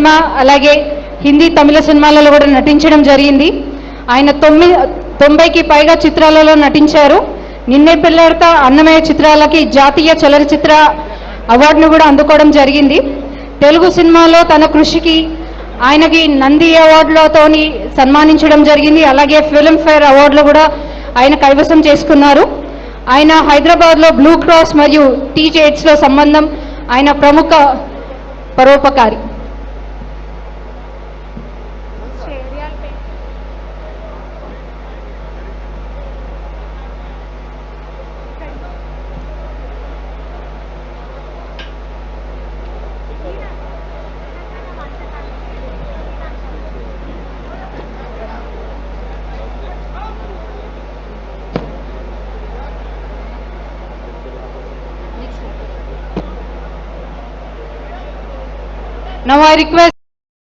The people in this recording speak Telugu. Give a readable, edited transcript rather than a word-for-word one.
సినిమా అలాగే హిందీ తమిళ సినిమాలలో కూడా నటించడం జరిగింది. ఆయన 90కి పైగా చిత్రాలలో నటించారు. నిన్నే పెళ్లాడతా అన్నమయ్య చిత్రాలకి జాతీయ చలనచిత్ర అవార్డును కూడా అందుకోవడం జరిగింది. తెలుగు సినిమాలో తన కృషికి ఆయనకి నంది అవార్డులతోని సన్మానించడం జరిగింది. అలాగే ఫిల్మ్ఫేర్ అవార్డులు కూడా ఆయన కైవసం చేసుకున్నారు. ఆయన హైదరాబాద్లో బ్లూ క్రాస్ మరియు టీజేడ్స్లో సంబంధం ఆయన ప్రముఖ పరోపకారి. Now I request